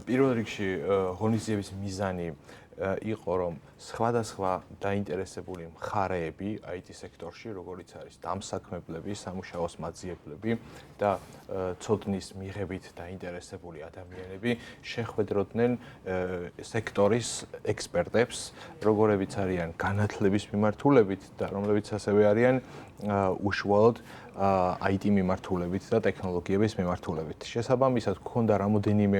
პირველ რიგში ღონისძიების მიზანი იყო, რომ სხვადასხვა დაინტერესებული მხარეები IT სექტორში, როგორიც არის დამსაქმებლები, სამუშაოს მაძიებლები და ცოდნის მიღებით დაინტერესებული ადამიანები შეხვედროდნენ სექტორის ექსპერტებს, როგორებიც არიან განათლების მიმართულებით და რომლებიც ასევე არიან უშუალოდ IT მიმართულებით და ტექნოლოგიების მიმართულებით. შესაბამისად, გქონდა რამოდენიმე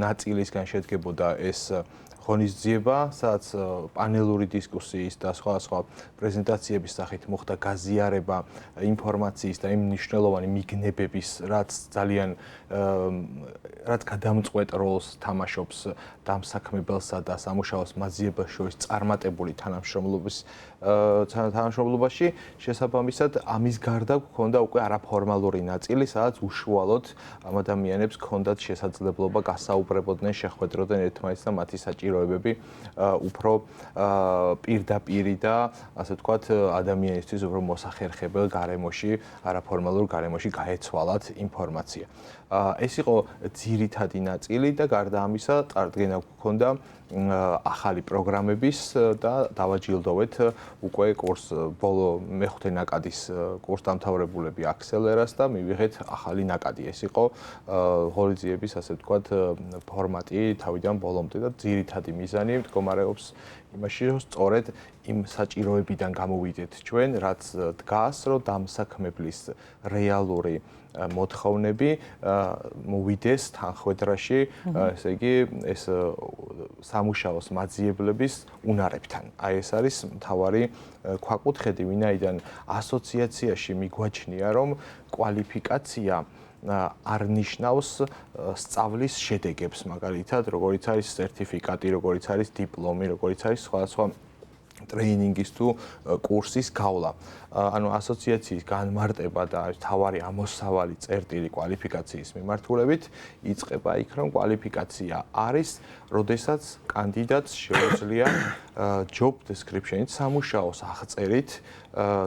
ნაწილისგან შედგებოდა ეს ღონისძიება, სადაც პანელური დისკუსიის და სხვადასხვა პრეზენტაციების სახით მოხდა გაზიარება ინფორმაციის და იმ მნიშვნელოვანი მიგნებების, რაც გადამწყვეტ როლს თამაშობს დამსაქმებელსა და სამუშაოს მაძიებელს შორის წარმატებული თანამშრომლობაში. შესაბამისად, ამის გარდა გქონდა უკვე არაფორმალური ნაწილი, სადაც უშუალოდ ამ ადამიანებს ჰქონდათ შესაძლებლობა გასაუბრებოდნენ, შეხვედროდნენ ერთმანეთს და მათი საჭიროებები უფრო პირდაპირი და ასე ვთქვათ, ადამიანისთვის უფრო მოსახერხებელ გარემოში, არაფორმალურ გარემოში გაეცვალათ ინფორმაცია. ეს იყო ძირითადი ნაწილი და გარდა ამისა, წარდგენა გქონდა ახალი პროგრამების და დავაჯილდოვეთ უკვე კურს ბოლო მეხუთე ნაკადის კურსდამთავრებულები აქსელერას და მივიღეთ ახალი ნაკადი. ეს იყო ღონისძიების, ასე ვთქვათ, ფორმატი თავიდან ბოლომდე და ძირითადი მიზანი მდგომარეობს იმაში, რომ სწორედ იმ საჭიროებიდან გამოვიდეთ ჩვენ, რაც დგას, რომ დამსაქმებლის რეალური მოთხოვნები მოვიდეს თანხმედრაში, ესე იგი ეს სამუშაოს მაძიებლების უნარებთან. აი ეს არის მთავარი ქვაკუთხედი, ვინაიდან ასოციაციაში მიგვაჩნია, რომ კვალიფიკაცია არ ნიშნავს სწავლის შედეგებს, მაგალითად, როგორიც არის სერტიფიკატი, როგორიც არის დიპლომი, როგორიც არის სხვადასხვა ტრეინინგის თუ კურსის გავლა. ანუ ასოციაციის განმარტება და თავარი ამოსავალი წერტილი კვალიფიკაციის მიმართულებით იწყება იქ, რომ კვალიფიკაცია არის, როდესაც კანდიდატს შეუძლია job description-ით სამუშაოს აღწერით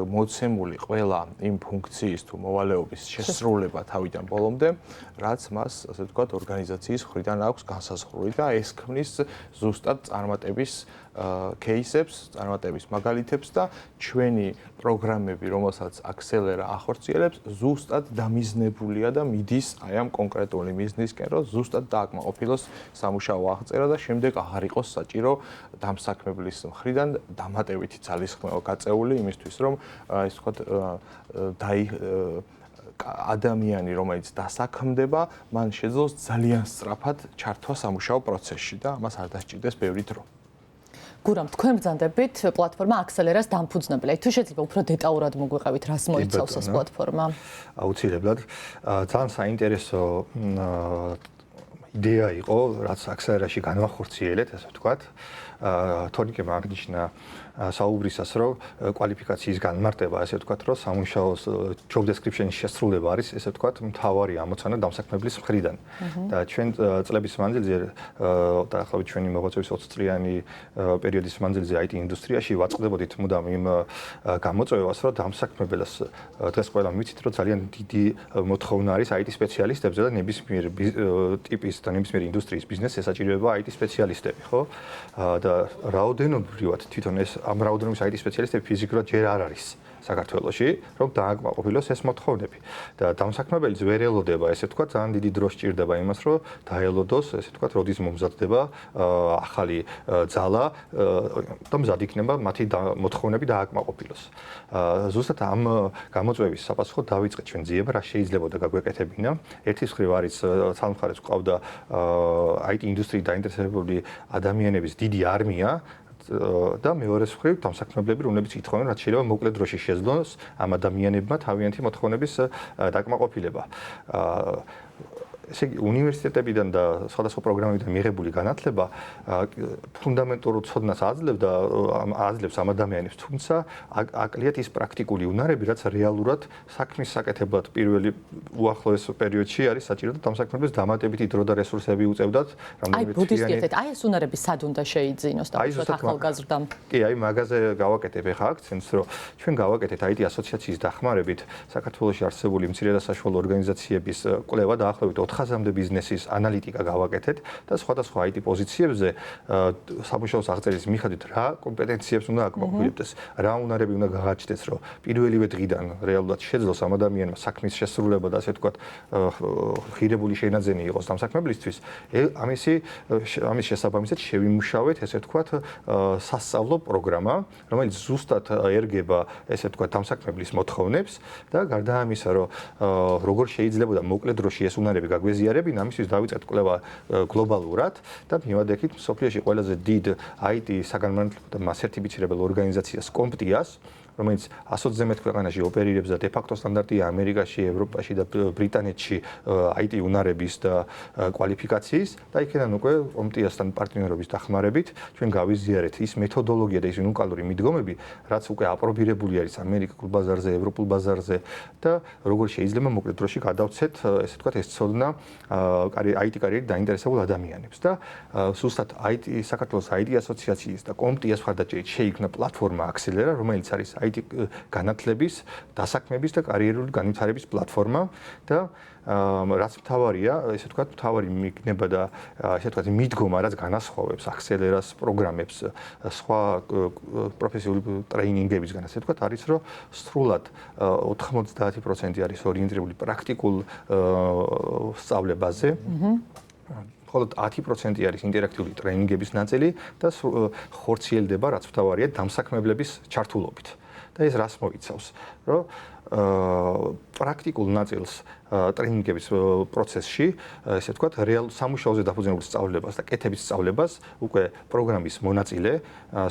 მოცემული ყველა იმ ფუნქციის თუ მოვალეობის შესრულება თავიდან ბოლომდე, რაც მას, ასე ვთქვათ, ორგანიზაციის მხრიდან აქვს განსაზღვრული და ეს ქმნის ზუსტად წარმატების кейსებს, წარმატების მაგალითებს და ჩვენი პროგრამები, რომელსაც აქსელერა ახორციელებს, ზუსტად დამიზნებულია და მიდის აი ამ კონკრეტული მიზნისკენ, რომ ზუსტად დააკმაყოფილოს სამუშაო აღწერა და შემდეგ აღარ იყოს საჭირო დამსაქმებლის მხრიდან დამატებითი ძალისხმევა გაწეული იმისთვის, რომ ასე ვთქვათ, ადამიანი, რომელიც დასაქმდება, მან შეძლოს ძალიან სწრაფად ჩართვა სამუშაო პროცესში და ამას არ დასჭირდეს ბევრი დრო. გურამ, თქვენ ბრძანდებით პლატფორმა აქსელერას დამფუძნებელი. თუ შეიძლება უფრო დეტალურად მოგვიყევით, რას მოიცავს ეს პლატფორმა? აუცილებლად. ძალიან საინტერესო იდეა იყო, რაც აქსელერაში განვახორციელეთ, ასე ვთქვათ. თორნიკემ აღნიშნა საუბრისას, რომ კვალიფიკაციის განმარტება, ასე ვთქვათ, რომ სამუშაოს job description-ის შესრულება არის, ესე ვთქვათ, მთავარი ამოცანა დამსაქმებლის მხრიდან. და ჩვენ წლების მანძილზე, დაახლოებით ჩვენი მოღვაწეობის 20 წლიანი პერიოდის მანძილზე IT ინდუსტრიაში ვაწყდებოდით მუდამ იმ გამოწვევას, რომ დამსაქმებელს დღეს ყველამ ვიცით, რომ ძალიან დიდი მოთხოვნა არის IT სპეციალისტებზე და ნებისმიერ ტიპის და ნებისმიერ ინდუსტრიის ბიზნესს ესაჭიროება IT სპეციალისტები, ხო? და რაოდენობრივად თვითონ ეს ამ რაოდენობის IT სპეციალისტები ფიზიკურად ჯერ არ არის საქართველოში, რომ დააკმაყოფილოს ეს მოთხოვნები. და დამსაქმებელი ვერ ელოდება, ესე ვთქვათ, ძალიან დიდი დრო სჭირდება იმას, რომ დაელოდოს, ესე ვთქვათ, როდის მომზადდება ახალი ძალა და მზად იქნება მათი მოთხოვნები დააკმაყოფილოს. ზუსტად ამ გამოწვევის საფასურო დავიწყეთ ჩვენ ძიება, რა შეიძლებოდა გაგვეკეთებინა. ერთის მხრივ არის ცალმხარეს ყავდა IT ინდუსტრიით დაინტერესებული ადამიანების დიდი არმია და მეორეს მხრივ დამსაქმებლები, რომლებიც ითხოვენ, რაც შეიძლება მოკლე დროში შეძლოს ამ ადამიანებმა თავიანთი მოთხოვნების დაკმაყოფილება. ესე იგი, უნივერსიტეტებიდან და სხვადასხვა პროგრამებიდან მიღებული განათლება ფუნდამენტურ ცოდნას აძლევს ამ ადამიანებს, თუმცა აკლიათ ის პრაქტიკული უნარები, რაც რეალურად საქმის საკეთებლად პირველი უახლოეს პერიოდში არის საჭირო და დამსაქმებელს დამატებითი დრო და რესურსები უწევდათ, რამდენიმე თვიანი. აი ეს უნარები სად უნდა შეიძინოს და უბრალოდ ახალგაზრდამ? კი, აი მაგაზე გავაკეთებ ახლა აქცენტს, რომ ჩვენ გავაკეთეთ IT ასოციაციის დახმარებით საქართველოში არსებული მცირე და საშუალო ორგანიზაციების კვლევა დაახლოებით 4000-მდე ბიზნესის ანალიტიკა გავაკეთეთ და სხვადასხვა IT პოზიციებზე სამუშაოს აღწერის მიხედვით რა კომპეტენციებს უნდა აკმაყოფილებდეს, რა უნარები უნდა გაღაჩნდეს, რომ პირველივე დღიდან რეალურად შეძლოს ამ ადამიანმა საქმის შესრულება და ასე ვთქვათ, ღირებული შენაძენი იყოს ამ საქმებლისთვის. ამის შესაბამისად შევიმუშავეთ, ესე ვთქვათ, სასწავლო პროგრამა, რომელიც ზუსტად ერგება, ესე ვთქვათ, დამსაქმებლის მოთხოვნებს და გარდა ამისა, რომ როგორ შეიძლება მოკლე დროში ეს უნარები გაგვეზიარებინა, ამისთვის დავიწყეთ კვლევა გლობალურად და მივადექით მსოფლიოში ყველაზე დიდ IT საგანმანათლებლო და სერტიფიცირებელ ორგანიზაციას კომპტიას, რომელიც 120-ზე მეტ ქვეყანაში ოპერირებს და დე-ფაქტო სტანდარტია ამერიკაში, ევროპაში და ბრიტანეთში IT უნარების და კვალიფიკაციის და იქიდან უკვე კომპტიასთან პარტნიორობის დახმარებით ჩვენ გავიზიარეთ ის მეთოდოლოგია და ის უნიკალური მიდგომები, რაც უკვე აპრობირებული არის ამერიკულ ბაზარზე, ევროპულ ბაზარზე და როგორ შეიძლება მოკლე დროში გადავცეთ, ესე ვთქვათ, ეს ცოდნა IT კარიერით დაინტერესებულ ადამიანებს და ზუსტად საქართველოს IT ასოციაციის და კომპტიას მხარდაჭერით შეიქმნა პლატფორმა Axelera, რომელიც არის IT განათლების, დასაქმების და კარიერული განვითარების პლატფორმა და რაც მთავარია, ესე ვთქვათ, მთავარი მიგნება და ესე ვთქვათ, მიდგომა, რაც განასხვავებს Axelera-ს პროგრამებს სხვა პროფესიული ტრეინინგებისგან, ასე ვთქვათ, არის, რომ სრულად 90% არის ორიენტირებული პრაქტიკულ სწავლებაზე. მხოლოდ 10% არის ინტერაქტიული ტრეინინგების ნაწილი და ხორციელდება, რაც მთავარია, დამსაქმებლების ჩართულობით. და ეს რას მოიცავს, რომ პრაქტიკულ ნაწილს ტრეინინგების პროცესში, ესე ვთქვათ, რეალ სამუშაოზე დაფუძნებულ სწავლებას და კეთების სწავლებას უკვე პროგრამის მონაწილე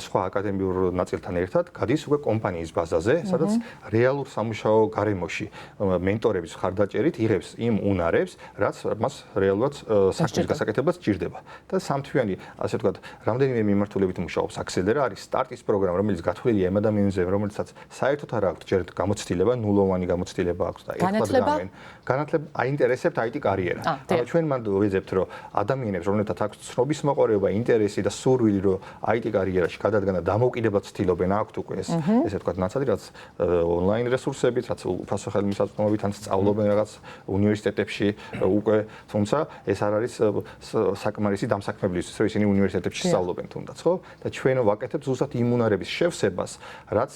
სხვა აკადემიურ ნაწილთან ერთად გადის უკვე კომპანიის ბაზაზე, სადაც რეალურ სამუშაო გარემოში მენტორების მხარდაჭერით იღებს იმ უნარებს, რაც მას რეალურად საქმის გასაკეთებლად სჭირდება. და სამთვიანი, ასე ვთქვათ, რამდენიმე მიმართულებით მუშაობს Axelera, არის სტარტის პროგრამა, რომელიც გათვლილია ამ ადამიანებზე, რომელსაც საერთოდ არ აქვს ჯერ გამოცდილება, ნულოვანი გამოცდილება აქვს და ერთად გამენ. განათლება აინტერესებთ IT კარიერა. ჩვენ მანდ ვეძებთ, რომ ადამიანებს, რომლებთაც აქვს ცნობის მოყოლება, ინტერესი და სურვილი, რომ IT კარიერაში გადადგან და დამოუკიდებლად ცდილობენ, აქვთ უკვე ეს, ესე ვთქვათ, ნაცადი, რაც ონლაინ რესურსებით, რაც უფასო ხელმისაწვდომობით ან სწავლობენ რაღაც უნივერსიტეტებში უკვე, თუმცა ეს არ არის საკმარისი დამსაქმებლისთვის, რომ ისინი უნივერსიტეტებში სწავლობენ თუნდაც, ხო? და ჩვენ ვაკეთებთ ზუსტად იმ უნარების შევსებას, რაც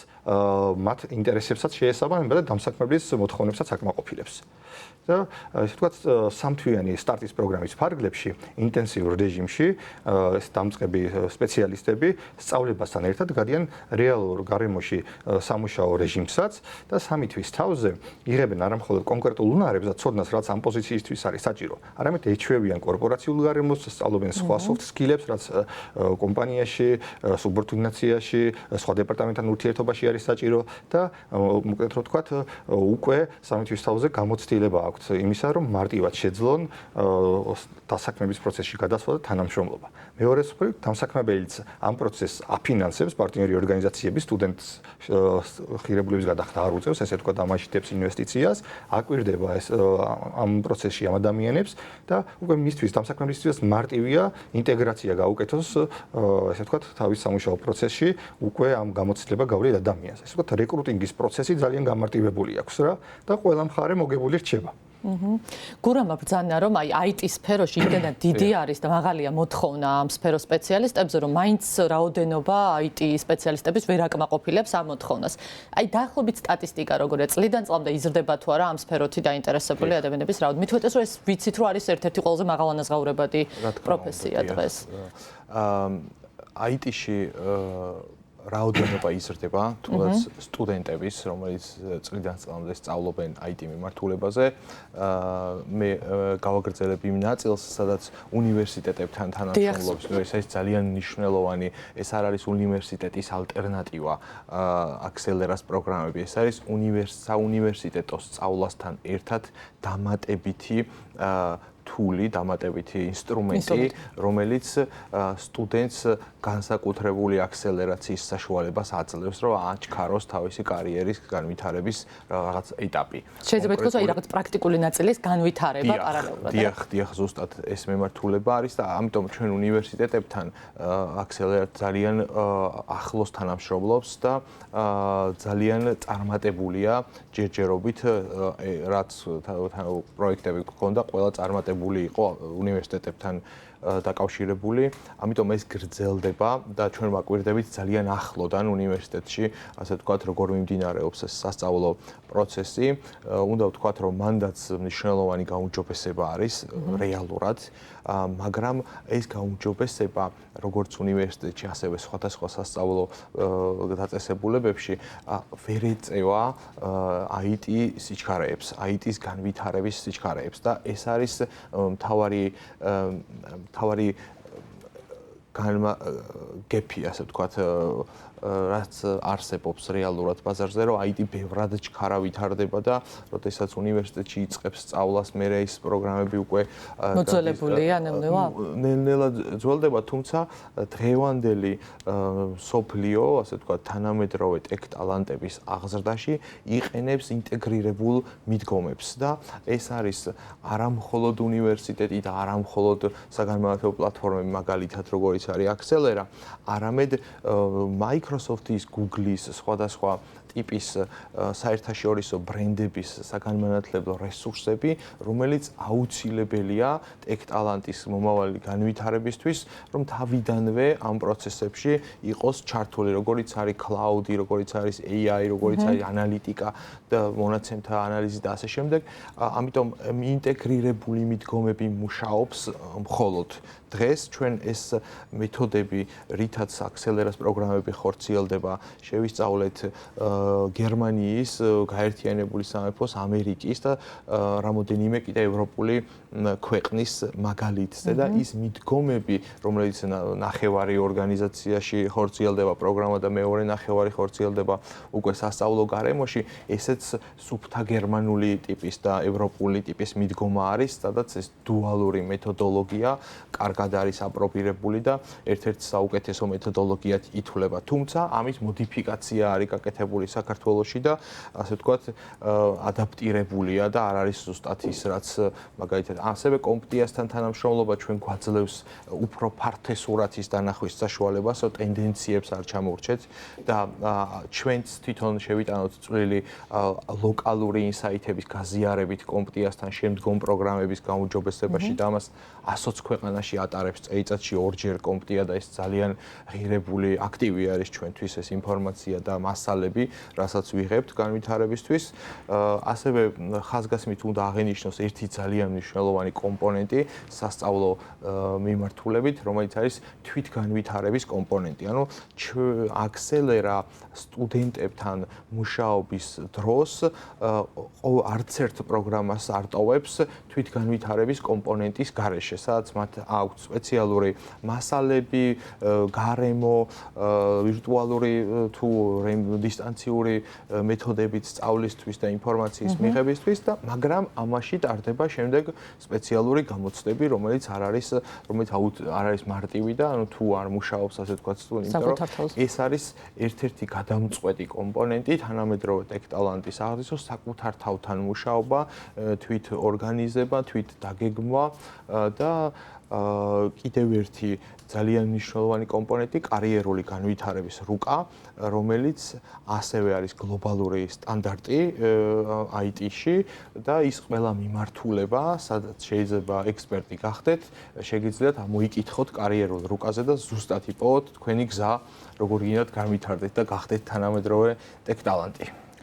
მათ ინტერესებსაც შეესაბამება და დამსაქმებლის მოთხოვნებსაც აკმაყოფილებს. და ესე ვთქვათ, სამთვიანი სტარტის პროგრამის ფარგლებში, ინტენსიურ რეჟიმში, ეს დამწყები სპეციალისტები სწავლებასთან ერთად გადიან რეალურ გარემოში სამუშაო რეჟიმსაც და 3 თვის თავზე იღებენ არა მხოლოდ კონკრეტულ უნარებს და ცოდნას, რაც ამ პოზიციისთვის არის საჭირო, არამედ ეჩვევიან კორპორაციულ გარემოს, სწავლობენ სხვა soft skill-ებს, რაც კომპანიაში, სუბორდინაციაში, სხვა დეპარტამენტთან ურთიერთობაში არის საჭირო და მოკლედ რომ ვთქვათ, უკვე 3 თვის თავზე გამოცდილება აქვს იმისა, რომ მარტივად შეძლონ დასაქმების პროცესში გადასვლა და თანამშრომლობა. მეორე მხრივ, დამსაქმებელიც ამ პროცესს აფინანსებს, პარტნიორი ორგანიზაციები სტუდენტს ღირებულების გადახდა არ უწევს, ესე ვთქვათ, ამაშიტებს ინვესტიციას, აკვირდება ეს ამ პროცესში ამ ადამიანებს და უკვე მისთვის დამსაქმებლისთვის მარტივია ინტეგრაცია გაუკეთოს, ესე ვთქვათ, თავის სამუშაო პროცესში უკვე ამ გამოცდილება გავლილ ადამიანს. ესე ვთქვათ, რეკრუტინგის პროცესი ძალიან გამარტივებული აქვს რა და ყველა მხარე მოგებული რჩება. გურამ ბრძანა, რომ IT სფეროში იმდენად დიდი არის და მაღალია მოთხოვნა ამ სფეროს სპეციალისტებზე, რომ მაინც რაოდენობა IT სპეციალისტების ვერ აკმაყოფილებს ამ მოთხოვნას. დაახლოებით სტატისტიკა როგორია, წლიდან წლამდე იზრდება თუ არა ამ სფეროთი დაინტერესებული ადამიანების რაოდენობა. მით უმეტეს, რომ ეს ვიცით, რომ არის ერთ-ერთი ყველაზე მაღალანაზღაურებადი პროფესია დღეს. IT-ში რაოდენობა იზრდება, თუნდაც სტუდენტების, რომელიც წლიდან წლამდე სწავლობენ IT მიმართულებაზე. მე გავაგრძელებ იმ ნაწილს, სადაც უნივერსიტეტებთან თანამშრომლობს. ეს ძალიან მნიშვნელოვანი, ეს არ არის უნივერსიტეტის ალტერნატივა Axelera-ს პროგრამები. ეს არის საუნივერსიტეტო სწავლასთან ერთად დამატებითი თული, დამატებითი ინსტრუმენტი, რომელიც სტუდენტს განსაკუთრებული აქსელერაციის საშუალებას აძლევს, რომ აჩქაროს თავისი კარიერის განვითარების რაღაც ეტაპი. შეიძლება ითქვას, რომ რაღაც პრაქტიკული ნაწილის განვითარება პარალელურად. დიახ, ზუსტად ეს მიმართულება არის და ამიტომ ჩვენ უნივერსიტეტებთან Axelera ძალიან ახლოს თანამშრომლობს და ძალიან წარმატებულია ჯერჯერობით, რაც პროექტები გქონდა, ყველა წარმატებული დაწესებული იყო უნივერსიტეტებთან დაკავშირებული, ამიტომ ეს გრძელდება და ჩვენ ვაკვირდებით ძალიან ახლოდან უნივერსიტეტში, ასე ვთქვათ, როგორ მიმდინარეობს ეს სასწავლო პროცესი. უნდა ვთქვათ, რომ მანდაც მნიშვნელოვანი გაუმჯობესება არის რეალურად, მაგრამ ეს გაუმჯობესება როგორც უნივერსიტეტში, ასევე სხვადასხვა სასწავლო დაწესებულებებში ვერ ეწევა IT სიჩქარეებს, IT-ის განვითარების სიჩქარეებს და ეს არის მთავარი გეფი, ასე ვთქვათ, რაც არსებობს რეალურად ბაზარზე, რომ IT ბევრად ჩქარა ვითარდება და როდესაც უნივერსიტეტში იწყებს სწავლას, მერე ის პროგრამები უკვე მოძველებულია ნელ-ნელა? ნელ-ნელა ძველდება, თუმცა დღევანდელი სოფლიო, ასე ვთქვათ, თანამედროვე ტექ-ტალანტების აღზრდაში იყენებს ინტეგრირებულ მიდგომებს და ეს არის არა მხოლოდ უნივერსიტეტი და არა მხოლოდ საგანმანათლებლო პლატფორმები, მაგალითად, როგორიც არის Accelera, არამედ Microsoft-ის, Google-ის, სხვადასხვა ტიპის საერთაშორისო ბრენდების საგანმანათლებლო რესურსები, რომელიც აუცილებელია ტექ-ტალანტის მომავალი განვითარებისთვის, რომ თავიდანვე ამ პროცესებში იყოს ჩართული, როგორიც არის cloud-ი, როგორიც არის AI, როგორიც არის ანალიტიკა და მონაცემთა ანალიზი და ასე შემდეგ. ამიტომ ინტეგრირებული მიდგომები მუშაობს მხოლოდ დღეს ჩვენ ეს მეთოდები, რითაც Accelera-ს პროგრამები ხორციელდება, შევისწავლეთ გერმანიის, გაერთიანებული სამეფოს, ამერიკის და რამოდენიმე კიდე ევროპული ქვეყნის მაგალითზე და ის მიდგომები, რომელიც ნახევარი ორგანიზაციაში ხორციელდება პროგრამა და მეორე ნახევარი ხორციელდება უკვე სასწავლო გარემოში, ესეც სუფთა გერმანული ტიპის და ევროპული ტიპის მიდგომა არის, სადაც ეს დუალური მეთოდოლოგია კარგად არის აპრობირებული და ერთ-ერთ საუკეთესო მეთოდოლოგიად ითვლება. თუმცა ამის მოდიფიკაცია არის გაკეთებული საქართველოში და ასე ვთქვათ, ადაპტირებულია და არ არის ზუსტად ის, რაც მაგალითად ასევე კომპტიასთან თანამშრომლობა ჩვენ გვაძლევს უფრო ფართესურად ის დანახვის საშუალებას, რომ ტენდენციებს არ ჩამოვრჩეთ და ჩვენც თვითონ შევიტანოთ წვლილი ლოკალური ინსაიტების გაზიარებით კომპტიასთან შემდგომ პროგრამების გაუმჯობესებაში და ამას 120 ქვეყანაში ატარებს წელიწადში ორჯერ კომპტია და ეს ძალიან ღირებული აქტივი არის ჩვენთვის ეს ინფორმაცია და მასალები, რასაც ვიღებთ განვითარებისთვის. ასევე ხაზგასმით უნდა აღენიშნოს ერთი ძალიან მნიშვნელოვანი კომპონენტი სასწავლო მიმართულებით, რომელიც არის თვითგანვითარების კომპონენტი. ანუ Accelera სტუდენტებთან მუშაობის დროს არც ერთ პროგრამას არ ტოვებს თვითგანვითარების კომპონენტის გარეშე, სადაც მათ აქვთ სპეციალური მასალები, გარემო, ვირტუალური თუ დისტანციური მეთოდებით სწავლისთვის და ინფორმაციის მიღებისთვის და მაგრამ ამაში ტარდება შემდეგ სპეციალური გამოცდები, რომელიც არ არის მარტივი და ანუ თუ არ მუშაობს ასე ვთქვათ სტუდენტი, რომ ეს არის ერთ-ერთი გადამწყვეტი კომპონენტი თანამედროვე ტექ-ტალანტის აღზრდისას საკუთარ თავთან მუშაობა, თვით ორგანიზება, თვით დაგეგმვა და კიდევ ერთი ძალიან მნიშვნელოვანი კომპონენტი კარიერული განვითარების რუკა, რომელიც ასევე არის გლობალური სტანდარტი IT-ში და ის ყველა მიმართულება, სადაც შეიძლება ექსპერტი გახდეთ, შეგიძლიათ ამოიკითხოთ კარიერულ რუკაზე და ზუსტად იპოვოთ თქვენი გზა, როგორ გინდათ განვითარდეთ და გახდეთ თანამედროვე ტექ-ტალანტი.